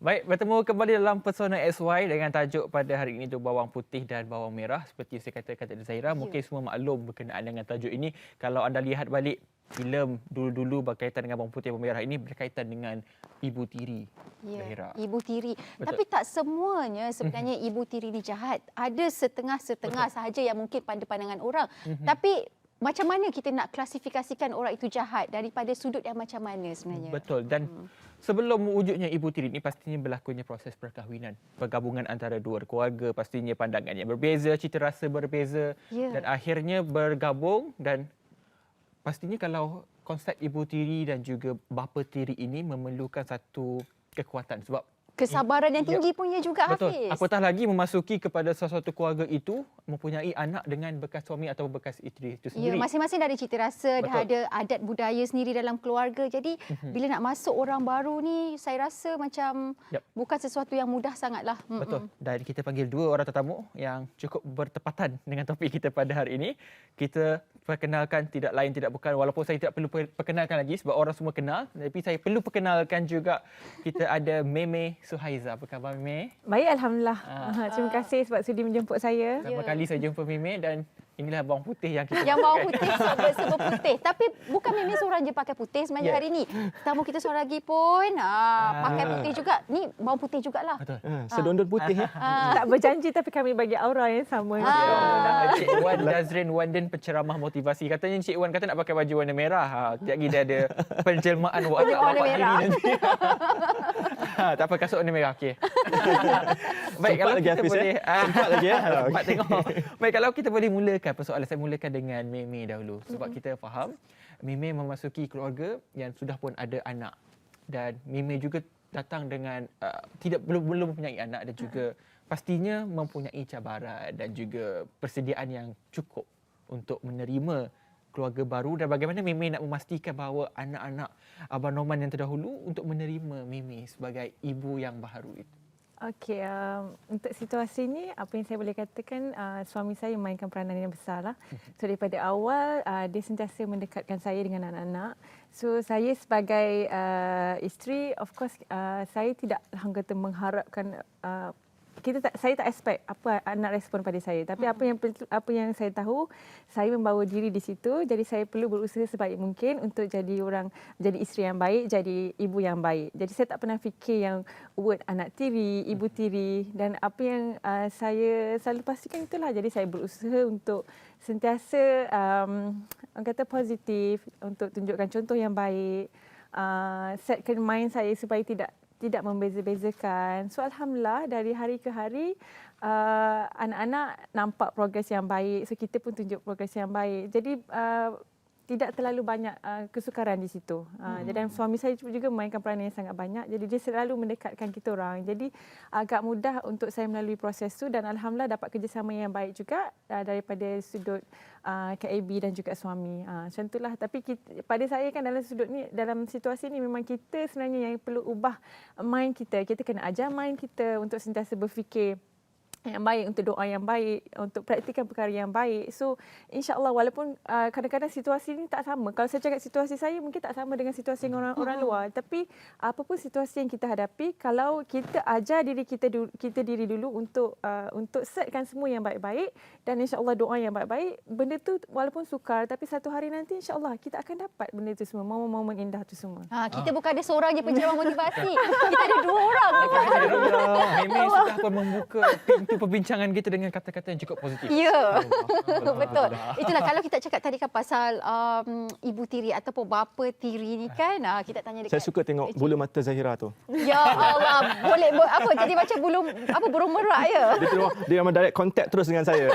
Baik, bertemu kembali dalam Persona SY dengan tajuk pada hari ini tu bawang putih dan bawang merah. Seperti saya katakan tadi Zahira, mungkin semua maklum berkenaan dengan tajuk ini. Kalau anda lihat balik filem dulu-dulu berkaitan dengan bawang putih dan bawang merah ini berkaitan dengan ibu tiri. Zahira. Ibu tiri. Betul. Tapi tak semuanya sebenarnya ibu tiri ni jahat. Ada setengah-setengah sahaja yang mungkin pada pandangan orang. Tapi macam mana kita nak klasifikasikan orang itu jahat daripada sudut yang macam mana sebenarnya? Betul. Dan sebelum wujudnya ibu tiri ini pastinya berlakunya proses perkahwinan. Pergabungan antara dua keluarga, pastinya pandangan yang berbeza, cita rasa berbeza dan akhirnya bergabung. Dan pastinya kalau konsep ibu tiri dan juga bapa tiri ini memerlukan satu kekuatan sebab Kesabaran yang tinggi punya juga, betul. Hafiz. Apatah lagi memasuki kepada sesuatu keluarga itu mempunyai anak dengan bekas suami atau bekas isteri itu sendiri. Masing-masing dah ada cita rasa, dah ada adat budaya sendiri dalam keluarga. Jadi bila nak masuk orang baru ni, saya rasa macam bukan sesuatu yang mudah sangatlah. Betul. Dan kita panggil dua orang tetamu yang cukup bertepatan dengan topik kita pada hari ini. Kita perkenalkan tidak lain tidak bukan, walaupun saya tidak perlu perkenalkan lagi sebab orang semua kenal, tapi saya perlu perkenalkan juga. Kita ada Meme Suhaiza. Apa khabar Meme? Baik, Alhamdulillah. Terima kasih sebab sudi menjemput saya. Pertama kali saya jumpa Meme dan inilah bawang putih yang kita Yang bawang putih serba putih. Tapi bukan Meme seorang je pakai putih sebenarnya hari ni. Tetamu kita seorang lagi pun pakai putih juga. Ni bawang putih jugalah. Betul. Sedondon putih ya. Tak berjanji tapi kami bagi aura yang sama. Cik Wan Dazrin Wanden, penceramah motivasi. Katanya Cik Wan kata nak pakai baju warna merah. Sekejap lagi dia ada penjelmaan warna merah. Tak apa, kasut warna merah. Okey. Baik, kalau lagi, kita Hafiz, boleh sempat lagi ya. Sempat tengok. Baik, kalau kita boleh mulakan persoalan, saya mulakan dengan Meme dahulu sebab kita faham Meme memasuki keluarga yang sudah pun ada anak dan Meme juga datang dengan belum mempunyai anak dan juga pastinya mempunyai cabaran dan juga persediaan yang cukup untuk menerima keluarga baru. Dan bagaimana Meme nak memastikan bahawa anak-anak Abang Norman yang terdahulu untuk menerima Meme sebagai ibu yang baharu itu? Okey, untuk situasi ini apa yang saya boleh katakan, suami saya memainkan peranan yang besar lah. So daripada awal dia sentiasa mendekatkan saya dengan anak-anak. So saya sebagai isteri, of course saya tidak kata mengharapkan saya tak expect apa anak respon pada saya, tapi apa yang saya tahu, saya membawa diri di situ, jadi saya perlu berusaha sebaik mungkin untuk jadi isteri yang baik, jadi ibu yang baik. Jadi saya tak pernah fikir yang word anak tiri, ibu tiri, dan apa yang saya selalu pastikan itulah. Jadi saya berusaha untuk sentiasa orang kata positif, untuk tunjukkan contoh yang baik, setkan mind saya supaya tidak membeza-bezakan. So alhamdulillah dari hari ke hari anak-anak nampak progres yang baik. So kita pun tunjuk progres yang baik. Jadi tidak terlalu banyak kesukaran di situ. Dan suami saya juga memainkan peranan yang sangat banyak. Jadi dia selalu mendekatkan kita orang. Jadi agak mudah untuk saya melalui proses itu dan alhamdulillah dapat kerjasama yang baik juga daripada sudut KAB dan juga suami. Macam itulah. Tapi pada saya kan dalam situasi ni memang kita sebenarnya yang perlu ubah mind kita. Kita kena ajar mind kita untuk sentiasa berfikir yang baik, untuk doa yang baik, untuk praktikan perkara yang baik. So insya-Allah walaupun kadang-kadang situasi ini tak sama. Kalau saya cakap situasi saya mungkin tak sama dengan situasi orang luar, tapi apapun situasi yang kita hadapi, kalau kita ajar diri kita diri dulu untuk setkan semua yang baik-baik dan insya-Allah doa yang baik-baik, benda tu walaupun sukar tapi satu hari nanti insya-Allah kita akan dapat benda tu semua, momen-momen indah tu semua. Kita bukan ada seorang je penceramah motivasi. Kita ada dua orang. Meme sudah pun membuka pintu perbincangan kita dengan kata-kata yang cukup positif. Ya, betul. Itulah kalau kita cakap tadi kan pasal ibu tiri ataupun bapa tiri ni kan, kita tanya dekat. Saya suka tengok bulu mata Zahira tu. Ya Allah, boleh jadi macam burung merak ya. Dia memang direct contact terus dengan saya.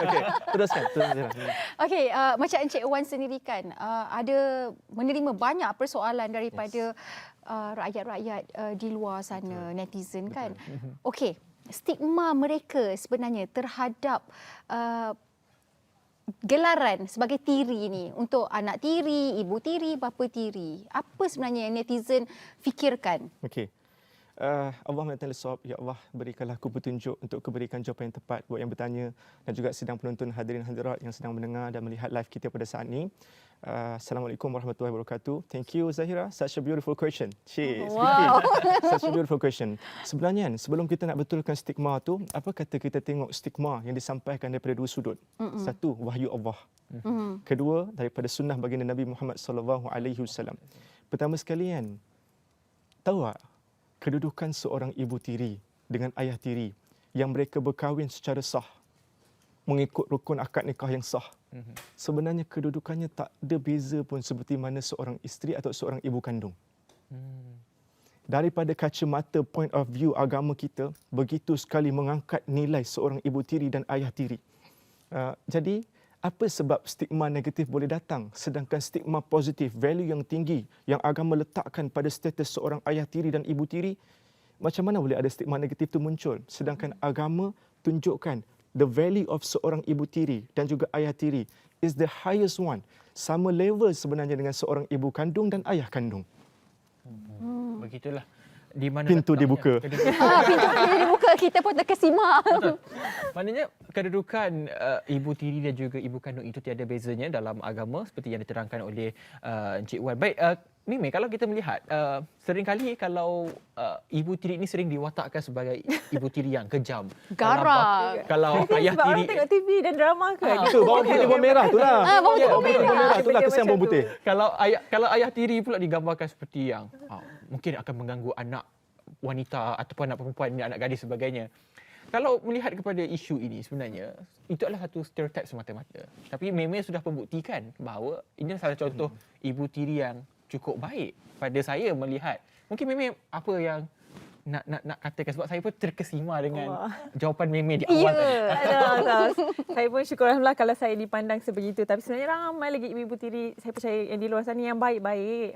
Okey, teruskan. Okey, macam Encik Wan sendiri kan, ada menerima banyak persoalan daripada rakyat-rakyat di luar sana, netizen kan. Okey, stigma mereka sebenarnya terhadap gelaran sebagai tiri ni untuk anak tiri, ibu tiri, bapa tiri. Apa sebenarnya yang netizen fikirkan? Okey. Allah SWT sawab, ya Allah berikanlah aku petunjuk untuk berikan jawapan yang tepat buat yang bertanya dan juga sidang penonton hadirin hadirat yang sedang mendengar dan melihat live kita pada saat ini. Assalamualaikum warahmatullahi wabarakatuh. Thank you Zahira, such a beautiful question. Wow. Such a beautiful question. Sebenarnya sebelum kita nak betulkan stigma tu, apa kata kita tengok stigma yang disampaikan daripada dua sudut. Satu, wahyu Allah. Kedua, daripada sunnah baginda Nabi Muhammad sallallahu alaihi wasallam. Pertama sekali kan, tahu tak kedudukan seorang ibu tiri dengan ayah tiri yang mereka berkahwin secara sah mengikut rukun akad nikah yang sah. Sebenarnya kedudukannya tak ada beza pun seperti mana seorang isteri atau seorang ibu kandung. Daripada kacamata point of view agama kita, begitu sekali mengangkat nilai seorang ibu tiri dan ayah tiri. Jadi, apa sebab stigma negatif boleh datang sedangkan stigma positif, value yang tinggi yang agama letakkan pada status seorang ayah tiri dan ibu tiri, macam mana boleh ada stigma negatif itu muncul sedangkan agama tunjukkan the value of seorang ibu tiri dan juga ayah tiri is the highest one, sama level sebenarnya dengan seorang ibu kandung dan ayah kandung. Begitulah. Di mana Pintu letaknya dibuka. Pintu dibuka, kita pun terkesima. Maknanya kedudukan ibu tiri dan juga ibu kandung itu tiada bezanya dalam agama seperti yang diterangkan oleh Encik Wan. Baik, Mimi, kalau kita melihat seringkali kalau ibu tiri ini sering diwatakkan sebagai ibu tiri yang kejam. Garang. Kalau ayah Sebab tiri orang tengok TV dan drama ke? Itu bawang putih bawang merah tu lah. Bawang Bawang putih bawang merah tu lah Benda kesan macam bawang putih. kalau ayah tiri pula digambarkan seperti yang mungkin akan mengganggu anak wanita ataupun anak perempuan, anak gadis sebagainya. Kalau melihat kepada isu ini sebenarnya itu adalah satu stereotip semata-mata. Tapi memang sudah membuktikan bahawa ini salah contoh ibu tiri yang cukup baik pada saya melihat. Mungkin memang apa yang nak katakan sebab saya pun terkesima dengan jawapan Meme di awal tadi. Saya pun syukur Alhamdulillah kalau saya dipandang sebegitu. Tapi sebenarnya ramai lagi ibu-ibu tiri saya percaya yang di luar sana yang baik-baik.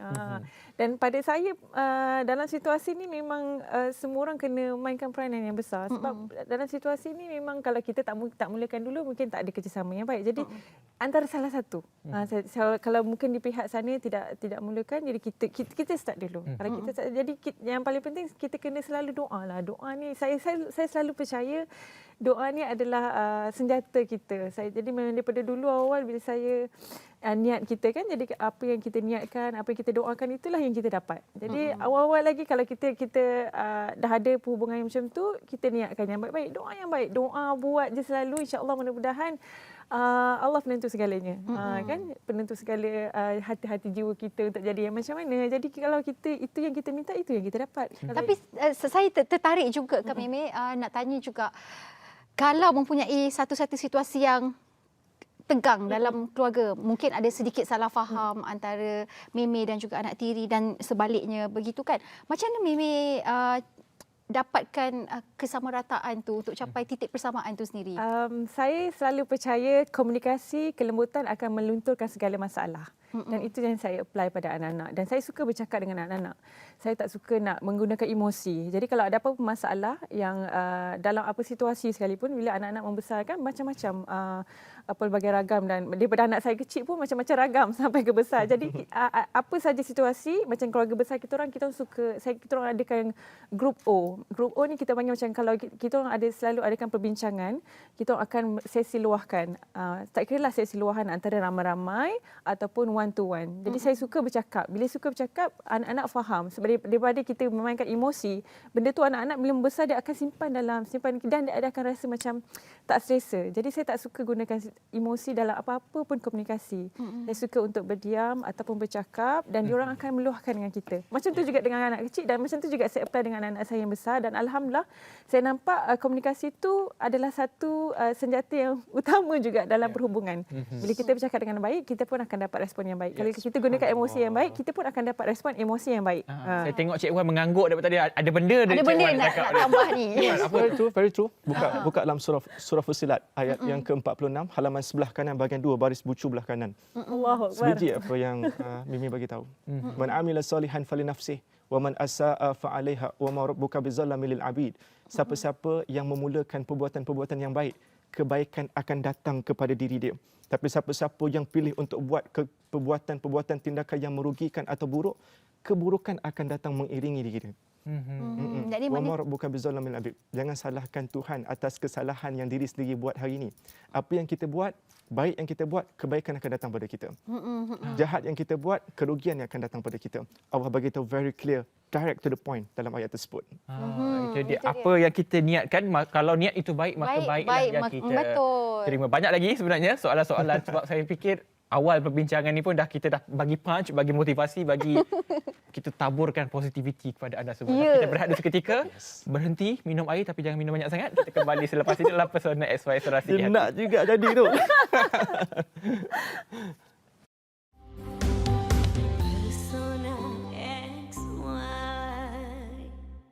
Dan pada saya dalam situasi ni memang semua orang kena mainkan peranan yang besar. Sebab dalam situasi ni memang kalau kita tak mulakan dulu mungkin tak ada kerjasama yang baik. Jadi antara salah satu. Kalau mungkin di pihak sana tidak mulakan, jadi kita start dulu. Kalau kita start, jadi yang paling penting kita kena selalu doa lah. Doa ni saya selalu percaya doa ni adalah senjata kita. Jadi memang daripada dulu awal bila saya niat kita kan, jadi apa yang kita niatkan, apa yang kita doakan itulah yang kita dapat. Jadi awal-awal lagi kalau kita dah ada perhubungan yang macam tu, kita niatkan yang baik-baik, doa yang baik, doa buat je selalu, insya-Allah mudah-mudahan Allah penentu segalanya. Kan penentu segala hati-hati jiwa kita untuk jadi yang macam mana. Jadi kalau kita itu yang kita minta, itu yang kita dapat. Tapi saya tertarik juga Kak Meme, nak tanya juga, kalau mempunyai satu-satu situasi yang tegang dalam keluarga, mungkin ada sedikit salah faham antara Meme dan juga anak tiri dan sebaliknya begitu kan. Macam mana Meme dapatkan kesamarataan tu untuk capai titik persamaan tu sendiri? Saya selalu percaya komunikasi, kelembutan akan melunturkan segala masalah. Dan itu yang saya apply pada anak-anak. Dan saya suka bercakap dengan anak-anak. Saya tak suka nak menggunakan emosi. Jadi kalau ada apa-apa masalah yang dalam apa situasi sekalipun, bila anak-anak membesarkan macam-macam pelbagai ragam, dan daripada anak saya kecil pun macam-macam ragam sampai ke besar. Jadi apa saja situasi, macam keluarga besar kita orang suka, kita orang adakan grup O. Grup O ni kita panggil macam kalau kita orang selalu adakan perbincangan, kita orang akan sesi luahkan. Tak kira lah sesi luahan antara ramai-ramai ataupun one to one. Jadi saya suka bercakap. Bila suka bercakap, anak-anak faham. Sebab daripada kita memainkan emosi, benda tu anak-anak bila membesar dia akan simpan dan dia akan rasa macam tak selesa. Jadi saya tak suka gunakan emosi dalam apa-apa pun komunikasi. Saya suka untuk berdiam ataupun bercakap dan diorang akan meluahkan dengan kita. Macam tu juga dengan anak kecil dan macam tu juga saya apply dengan anak saya yang besar, dan alhamdulillah saya nampak komunikasi itu adalah satu senjata yang utama juga dalam perhubungan. Bila kita bercakap dengan baik, kita pun akan dapat respon yang baik. Kalau kita gunakan emosi yang baik, kita pun akan dapat respon emosi yang baik. Saya tengok Cik Wan mengangguk daripada tadi, ada benda dari Ada Cik benda Wan nak tambah ni. Very true. Buka dalam surah Fussilat ayat yang ke-46, halaman sebelah kanan bahagian 2 baris bucu belah kanan. Allahu Akbar. Sebiji apa yang Mimi bagi tahu. Man amila salihan falinafsih wa man asaa fa 'alaiha wa ma rabbuka bizallamin lil 'abid. Siapa-siapa yang memulakan perbuatan-perbuatan yang baik, kebaikan akan datang kepada diri dia. Tapi siapa-siapa yang pilih untuk buat perbuatan-perbuatan tindakan yang merugikan atau buruk, keburukan akan datang mengiringi diri dia. Jadi Wa mana ma rabbuka bizzalamil abid. Jangan salahkan Tuhan atas kesalahan yang diri sendiri buat hari ini. Apa yang kita buat, baik yang kita buat, kebaikan akan datang pada kita. Jahat yang kita buat, kerugian yang akan datang pada kita. Allah bagi tahu very clear, direct to the point dalam ayat tersebut. Itu dia. Apa yang kita niatkan, kalau niat itu baik, maka baiklah yang kita betul. terima. Banyak lagi sebenarnya soalan-soalan sebab saya fikir awal perbincangan ni pun kita dah bagi punch, bagi motivasi, bagi kita taburkan positivity kepada anda semua. Kita berehat dulu seketika, berhenti, minum air tapi jangan minum banyak sangat. Kita kembali selepas ini dalam Pesona XY Serasi Dia Hati. nak juga jadi tu.